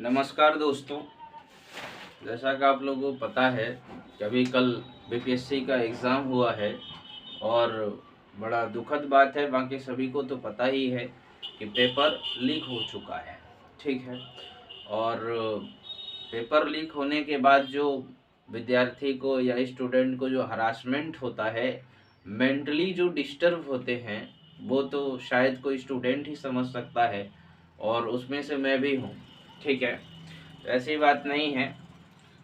नमस्कार दोस्तों। जैसा कि आप लोगों को पता है कि अभी कल बीपीएससी का एग्ज़ाम हुआ है और बड़ा दुखद बात है, बाकी सभी को तो पता ही है कि पेपर लीक हो चुका है। ठीक है। और पेपर लीक होने के बाद जो विद्यार्थी को या स्टूडेंट को जो हरासमेंट होता है, मेंटली जो डिस्टर्ब होते हैं, वो तो शायद कोई स्टूडेंट ही समझ सकता है और उसमें से मैं भी हूँ। ठीक है। तो ऐसी बात नहीं है,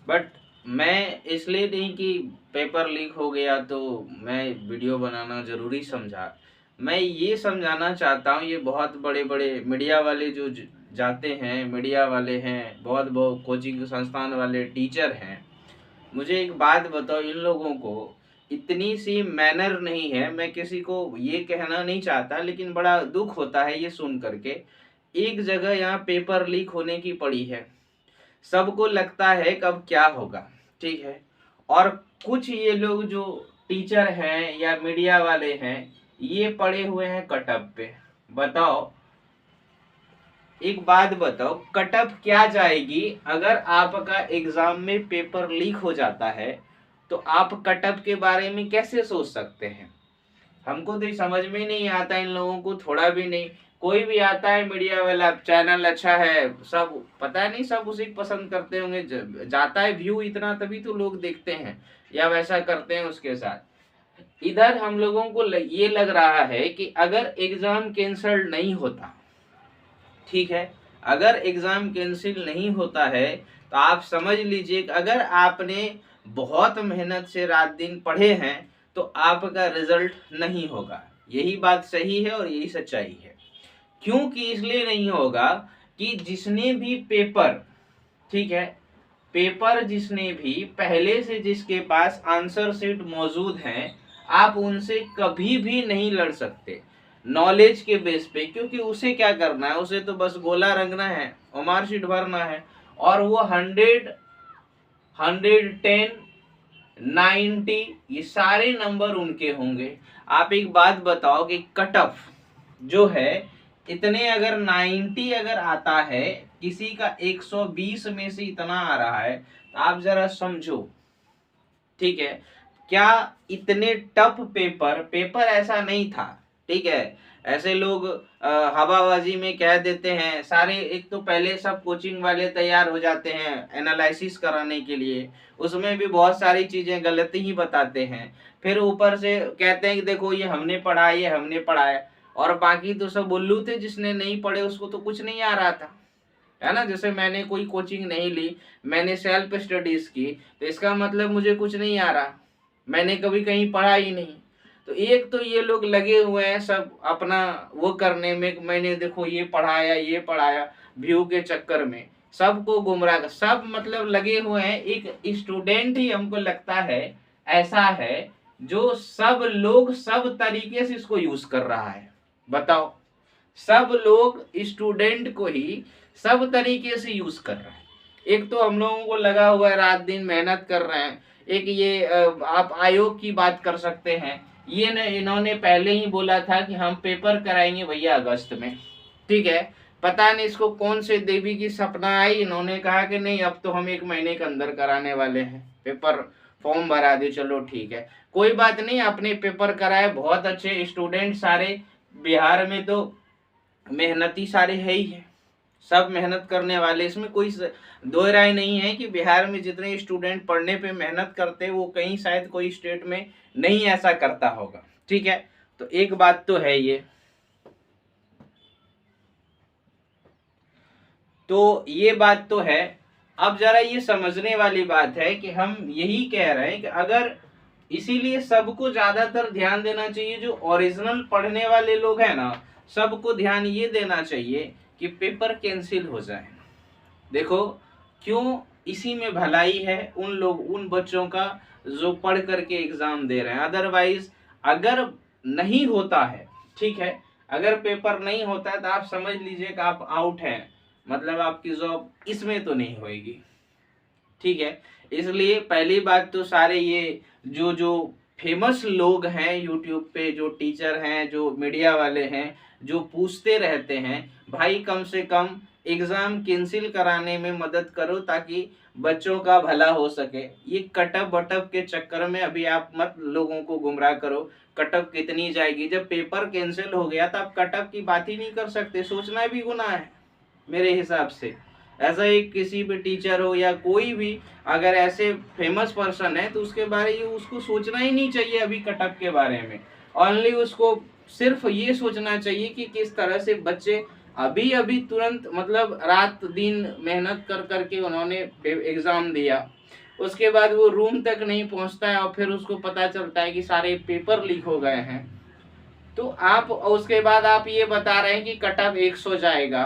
बट मैं इसलिए नहीं कि पेपर लीक हो गया तो मैं वीडियो बनाना ज़रूरी समझा। मैं ये समझाना चाहता हूँ, ये बहुत बड़े बड़े मीडिया वाले जो जाते हैं, मीडिया वाले हैं, बहुत बहुत कोचिंग संस्थान वाले टीचर हैं, मुझे एक बात बताओ, इन लोगों को इतनी सी मैनर नहीं है। मैं किसी को ये कहना नहीं चाहता, लेकिन बड़ा दुख होता है ये सुन करके। एक जगह यहाँ पेपर लीक होने की पड़ी है, सबको लगता है कब क्या होगा। ठीक है। और कुछ ये लोग जो टीचर हैं या मीडिया वाले हैं, ये पड़े हुए हैं कटअप पे। बताओ, एक बात बताओ, कटअप क्या जाएगी अगर आपका एग्जाम में पेपर लीक हो जाता है तो आप कटअप के बारे में कैसे सोच सकते हैं? हमको तो ये समझ में नहीं आता, इन लोगों को थोड़ा भी नहीं। कोई भी आता है मीडिया वाला, चैनल अच्छा है, सब पता नहीं, सब उसी को पसंद करते होंगे, जाता है व्यू इतना तभी तो लोग देखते हैं या वैसा करते हैं उसके साथ। इधर हम लोगों को ये लग रहा है कि अगर एग्जाम कैंसल नहीं होता, ठीक है, अगर एग्जाम कैंसिल नहीं होता है तो आप समझ लीजिए कि अगर आपने बहुत मेहनत से रात दिन पढ़े हैं तो आपका रिजल्ट नहीं होगा। यही बात सही है और यही सच्चाई है। क्योंकि इसलिए नहीं होगा कि जिसने भी पेपर, ठीक है, पेपर जिसने भी पहले से जिसके पास आंसर शीट मौजूद हैं, आप उनसे कभी भी नहीं लड़ सकते नॉलेज के बेस पे। क्योंकि उसे क्या करना है, उसे तो बस गोला रंगना है और मार्कशीट भरना है, और वो 100, 110, 90 ये सारे नंबर उनके होंगे। आप एक बात बताओ कि कट ऑफ जो है, इतने अगर 90 अगर आता है, किसी का 120 में से इतना आ रहा है, तो आप जरा समझो। ठीक है। क्या इतने टफ पेपर, पेपर ऐसा नहीं था। ठीक है। ऐसे लोग हवाबाजी में कह देते हैं सारे। एक तो पहले सब कोचिंग वाले तैयार हो जाते हैं एनालिसिस कराने के लिए, उसमें भी बहुत सारी चीजें गलती ही बताते हैं। फिर ऊपर से कहते हैं कि देखो ये हमने पढ़ा, ये हमने पढ़ाया, और बाकी तो सब उल्लू थे, जिसने नहीं पढ़े उसको तो कुछ नहीं आ रहा था, है ना। जैसे मैंने कोई कोचिंग नहीं ली, मैंने सेल्फ स्टडीज की, तो इसका मतलब मुझे कुछ नहीं आ रहा, मैंने कभी कहीं पढ़ा ही नहीं। तो एक तो ये लोग लगे हुए हैं सब अपना वो करने में, मैंने देखो ये पढ़ाया, ये पढ़ाया, व्यू के चक्कर में सबको गुमराह सब मतलब लगे हुए हैं। एक स्टूडेंट ही हमको लगता है ऐसा है जो सब लोग सब तरीके से इसको यूज कर रहा है। बताओ, सब लोग स्टूडेंट को ही सब तरीके से यूज कर रहे हैं। एक तो हम लोगों को लगा हुआ है रात दिन मेहनत कर रहे हैं। एक ये आप आयोग की बात कर सकते हैं, ये न इन्होंने पहले ही बोला था कि हम पेपर कराएंगे भैया अगस्त में। ठीक है। पता नहीं इसको कौन से देवी की सपना आई, इन्होंने कहा कि नहीं अब तो हम 1 महीने के अंदर कराने वाले हैं पेपर, फॉर्म भरा दे। चलो ठीक है, कोई बात नहीं, अपने पेपर कराए, बहुत अच्छे स्टूडेंट सारे बिहार में तो मेहनती सारे है ही है, सब मेहनत करने वाले, इसमें कोई दो राय नहीं है कि बिहार में जितने स्टूडेंट पढ़ने पे मेहनत करते हैं वो कहीं शायद कोई स्टेट में नहीं ऐसा करता होगा। ठीक है। तो एक बात तो है ये, तो ये बात तो है। अब जरा ये समझने वाली बात है कि हम यही कह रहे हैं कि अगर, इसीलिए सबको ज्यादातर ध्यान देना चाहिए, जो ओरिजिनल पढ़ने वाले लोग हैं ना, सबको ध्यान ये देना चाहिए कि पेपर कैंसिल हो जाए। देखो क्यों, इसी में भलाई है उन लोग, उन बच्चों का जो पढ़ करके एग्जाम दे रहे हैं। अदरवाइज अगर नहीं होता है, ठीक है, अगर पेपर नहीं होता है तो आप समझ लीजिए कि आप आउट हैं, मतलब आपकी जॉब इसमें तो नहीं होएगी। ठीक है। इसलिए पहली बात तो सारे ये जो जो फेमस लोग हैं यूट्यूब पे, जो टीचर हैं, जो मीडिया वाले हैं, जो पूछते रहते हैं, भाई कम से कम एग्जाम कैंसिल कराने में मदद करो ताकि बच्चों का भला हो सके। ये कटअप वटअप के चक्कर में अभी आप मत लोगों को गुमराह करो। कटअप कितनी जाएगी, जब पेपर कैंसिल हो गया तो आप कटअप की बात ही नहीं कर सकते, सोचना भी गुनाह है मेरे हिसाब से। ऐसा एक किसी भी टीचर हो या कोई भी अगर ऐसे फेमस पर्सन है तो उसके बारे में उसको सोचना ही नहीं चाहिए अभी कटअप के बारे में। ओनली उसको सिर्फ ये सोचना चाहिए कि किस तरह से बच्चे अभी अभी तुरंत मतलब रात दिन मेहनत कर करके उन्होंने एग्जाम दिया, उसके बाद वो रूम तक नहीं पहुंचता है और फिर उसको पता चलता है कि सारे पेपर लीक हो गए हैं। तो आप उसके बाद आप ये बता रहे हैं कि कटअप 100 जाएगा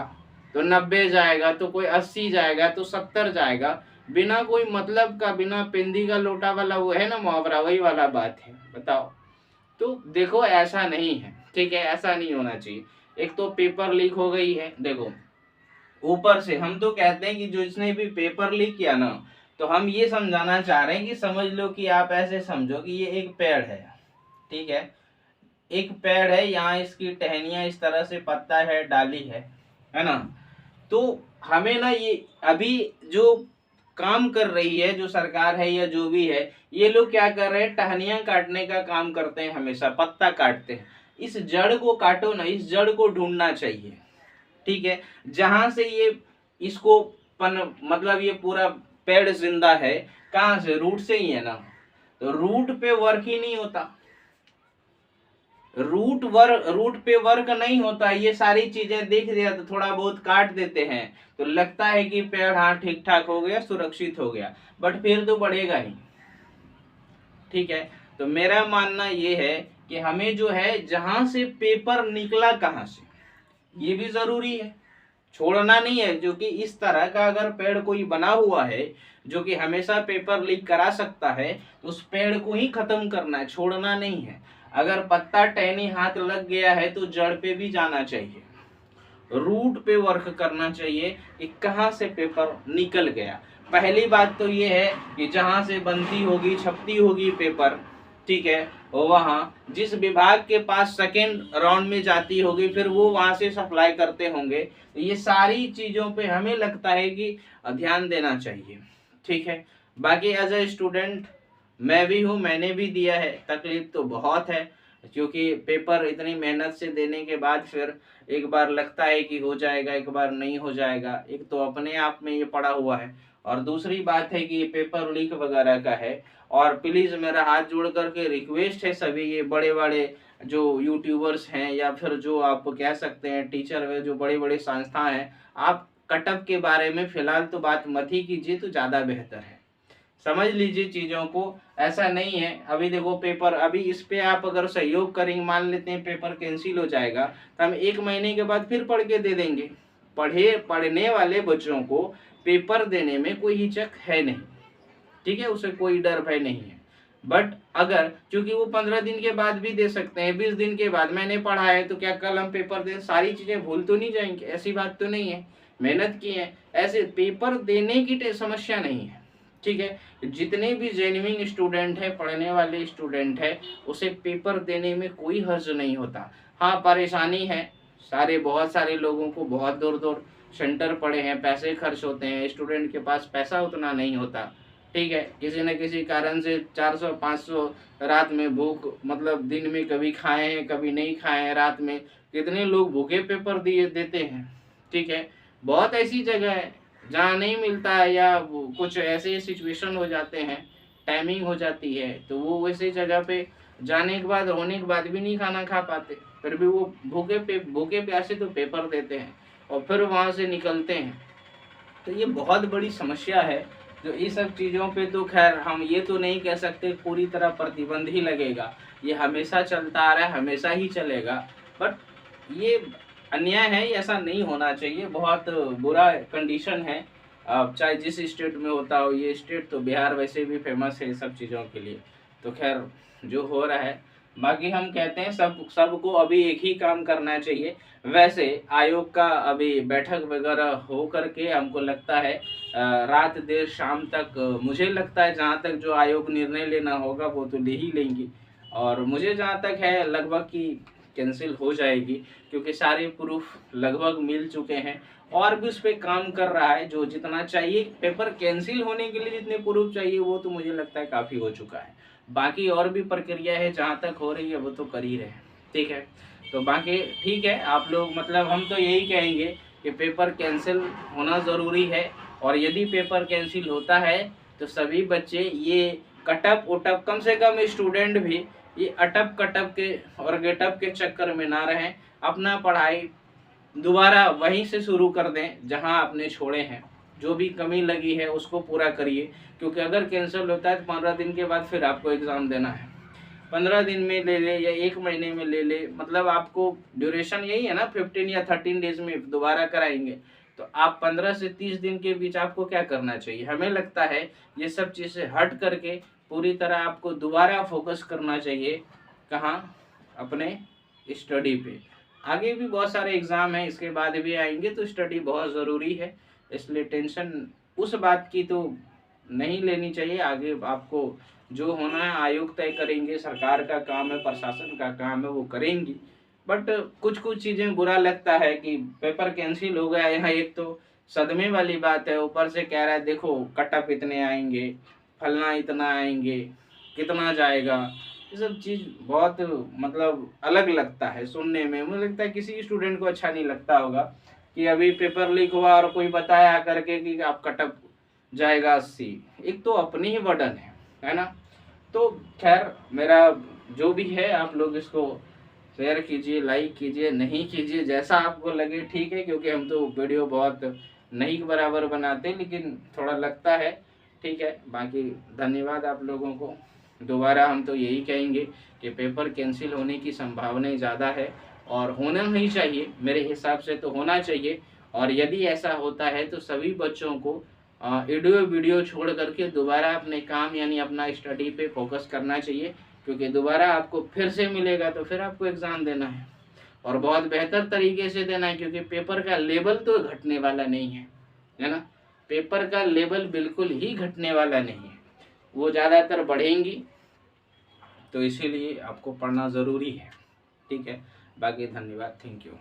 तो 90 जाएगा तो कोई 80 जाएगा तो 70 जाएगा, बिना कोई मतलब का, बिना पेंदी का लोटा वाला वो है ना मुहावरा, वही वाला बात है। बताओ। तो देखो ऐसा नहीं है, ठीक है, ऐसा नहीं होना चाहिए। एक तो पेपर लीक हो गई है, देखो ऊपर से हम तो कहते हैं कि जो इसने भी पेपर लीक किया ना, तो हम ये समझाना चाह रहे हैं कि समझ लो कि आप ऐसे समझो कि ये एक पेड़ है, ठीक है, एक पेड़ है, यहाँ इसकी टहनियां इस तरह से, पत्ता है, डाली है ना। तो हमें ना ये अभी जो काम कर रही है जो सरकार है या जो भी है, ये लोग क्या कर रहे हैं, टहनियां काटने का काम करते हैं, हमेशा पत्ता काटते हैं। इस जड़ को काटो ना, इस जड़ को ढूंढना चाहिए, ठीक है, जहां से ये इसको मतलब ये पूरा पेड़ जिंदा है, कहां से, रूट से ही है ना। तो रूट पे वर्क ही नहीं होता, रूट पे वर्क नहीं होता, ये सारी चीजें देख दिया तो थोड़ा बहुत काट देते हैं तो लगता है कि पेड़ हाँ ठीक ठाक हो गया, सुरक्षित हो गया, बट फिर तो बढ़ेगा ही, ठीक है। तो मेरा मानना ये है कि हमें जो है जहां से पेपर निकला कहां से, ये भी जरूरी है, छोड़ना नहीं है। जो कि इस तरह का अगर पेड़ कोई बना हुआ है जो कि हमेशा पेपर लीक करा सकता है तो उस पेड़ को ही खत्म करना है, छोड़ना नहीं है। अगर पत्ता टहनी हाथ लग गया है तो जड़ पे भी जाना चाहिए, रूट पे वर्क करना चाहिए कि कहाँ से पेपर निकल गया। पहली बात तो ये है कि जहां से बनती होगी छपती होगी पेपर, ठीक है, वहां जिस विभाग के पास सेकेंड राउंड में जाती होगी फिर वो वहां से सप्लाई करते होंगे। ये सारी चीजों पे हमें लगता है कि ध्यान देना चाहिए, ठीक है। बाकी एज ए स्टूडेंट मैं भी हूँ, मैंने भी दिया है, तकलीफ तो बहुत है क्योंकि पेपर इतनी मेहनत से देने के बाद फिर एक बार लगता है कि हो जाएगा, एक बार नहीं हो जाएगा। एक तो अपने आप में ये पड़ा हुआ है और दूसरी बात है कि ये पेपर लीक वगैरह का है। और प्लीज मेरा हाथ जोड़ करके रिक्वेस्ट है सभी ये बड़े बड़े जो यूट्यूबर्स हैं या फिर जो आप कह सकते हैं टीचर है, जो बड़े बड़े संस्था हैं, आप कटअप के बारे में फिलहाल तो बात मत ही कीजिए तो ज्यादा बेहतर है। समझ लीजिए चीजों को, ऐसा नहीं है। अभी देखो पेपर, अभी इस पे आप अगर सहयोग करेंगे, मान लेते हैं पेपर कैंसिल हो जाएगा तो हम 1 महीने के बाद फिर पढ़ के दे देंगे। पढ़ने वाले बच्चों को पेपर देने में कोई हिचक है नहीं, ठीक है, उसे कोई डर भय नहीं है। बट अगर क्योंकि वो 15 दिन के बाद भी दे सकते हैं, 20 दिन के बाद, मैंने पढ़ा है तो क्या कल हम पेपर दे सारी चीजें भूल तो नहीं जाएंगे, ऐसी बात तो नहीं है, मेहनत की है। ऐसे पेपर देने की समस्या नहीं है, ठीक है। जितने भी जेन्युइन स्टूडेंट है, पढ़ने वाले स्टूडेंट है, उसे पेपर देने में कोई हर्ज नहीं होता। हाँ परेशानी है, बहुत सारे लोगों को बहुत दूर दूर सेंटर पड़े हैं, पैसे खर्च होते हैं, स्टूडेंट के पास पैसा उतना नहीं होता, ठीक है, किसी न किसी कारण से 400-500 रात में भूख, मतलब दिन में कभी खाए हैं कभी नहीं खाए हैं, रात में कितने लोग भूखे पेपर दिए देते हैं, ठीक है। बहुत ऐसी जगह है जहाँ नहीं मिलता है या कुछ ऐसे सिचुएशन हो जाते हैं, टाइमिंग हो जाती है, तो वो वैसे जगह पे जाने के बाद, होने के बाद भी नहीं खाना खा पाते, फिर भी वो भूखे प्यासे तो पेपर देते हैं और फिर वहाँ से निकलते हैं। तो ये बहुत बड़ी समस्या है। जो इस सब चीज़ों पे तो खैर हम ये तो नहीं कह सकते पूरी तरह प्रतिबंध ही लगेगा, ये हमेशा चलता आ रहा है, हमेशा ही चलेगा, बट ये अन्याय है, ऐसा नहीं होना चाहिए, बहुत बुरा कंडीशन है। अब चाहे जिस स्टेट में होता हो, ये स्टेट तो बिहार वैसे भी फेमस है सब चीज़ों के लिए, तो खैर जो हो रहा है। बाकी हम कहते हैं सबको अभी एक ही काम करना चाहिए। वैसे आयोग का अभी बैठक वगैरह हो करके हमको लगता है रात देर शाम तक, मुझे लगता है जहाँ तक जो आयोग निर्णय लेना होगा वो तो ले ही लेंगी। और मुझे जहाँ तक है लगभग कि कैंसिल हो जाएगी, क्योंकि सारे प्रूफ लगभग मिल चुके हैं और भी उस पर काम कर रहा है। जो जितना चाहिए पेपर कैंसिल होने के लिए जितने प्रूफ चाहिए वो तो मुझे लगता है काफ़ी हो चुका है। बाकी और भी प्रक्रिया है, जहाँ तक हो रही है वो तो कर ही रहे हैं। ठीक है, तो बाकी ठीक है। आप लोग मतलब हम तो यही कहेंगे कि पेपर कैंसिल होना ज़रूरी है, और यदि पेपर कैंसिल होता है तो सभी बच्चे ये कटअप उटअप, कम से कम स्टूडेंट भी ये अटप कटअप के और गेटअप के चक्कर में ना रहें। अपना पढ़ाई दोबारा वहीं से शुरू कर दें जहां आपने छोड़े हैं। जो भी कमी लगी है उसको पूरा करिए, क्योंकि अगर कैंसिल होता है तो 15 दिन के बाद फिर आपको एग्ज़ाम देना है। 15 दिन में ले ले या 1 महीने में ले ले, मतलब आपको ड्यूरेशन यही है ना, 15 या 13 डेज में दोबारा कराएंगे। तो आप 15 से 30 दिन के बीच आपको क्या करना चाहिए? हमें लगता है ये सब चीज़ें हट करके पूरी तरह आपको दोबारा फोकस करना चाहिए। कहाँ? अपने स्टडी पे। आगे भी बहुत सारे एग्ज़ाम हैं, इसके बाद भी आएंगे, तो स्टडी बहुत ज़रूरी है। इसलिए टेंशन उस बात की तो नहीं लेनी चाहिए। आगे आपको जो होना है आयोग तय करेंगे, सरकार का काम है, प्रशासन का काम है, वो करेंगी। बट कुछ कुछ चीज़ें बुरा लगता है कि पेपर कैंसिल हो गया। यहाँ एक तो सदमे वाली बात है, ऊपर से कह रहा है देखो कटअप इतने आएंगे, फलना इतना आएंगे, कितना जाएगा। ये सब चीज़ बहुत मतलब अलग लगता है सुनने में। मुझे लगता है किसी स्टूडेंट को अच्छा नहीं लगता होगा कि अभी पेपर लीक हुआ और कोई बताया करके कि आप कटअप जाएगा 80। एक तो अपनी ही बर्डन है ना। तो खैर मेरा जो भी है आप लोग इसको शेयर कीजिए, लाइक कीजिए, नहीं कीजिए जैसा आपको लगे, ठीक है। क्योंकि हम तो वीडियो बहुत नहीं के बराबर बनाते हैं, लेकिन थोड़ा लगता है, ठीक है। बाकी धन्यवाद आप लोगों को। दोबारा हम तो यही कहेंगे कि पेपर कैंसिल होने की संभावनाएं ज़्यादा है, और होना ही चाहिए, मेरे हिसाब से तो होना चाहिए। और यदि ऐसा होता है तो सभी बच्चों को वीडियो छोड़ करके दोबारा अपने काम यानी अपना स्टडी पे फोकस करना चाहिए, क्योंकि दोबारा आपको फिर से मिलेगा तो फिर आपको एग्ज़ाम देना है, और बहुत बेहतर तरीके से देना है, क्योंकि पेपर का लेवल तो घटने वाला नहीं है ना। पेपर का लेवल बिल्कुल ही घटने वाला नहीं है, वो ज़्यादातर बढ़ेंगी। तो इसीलिए आपको पढ़ना ज़रूरी है, ठीक है। बाकी धन्यवाद, थैंक यू।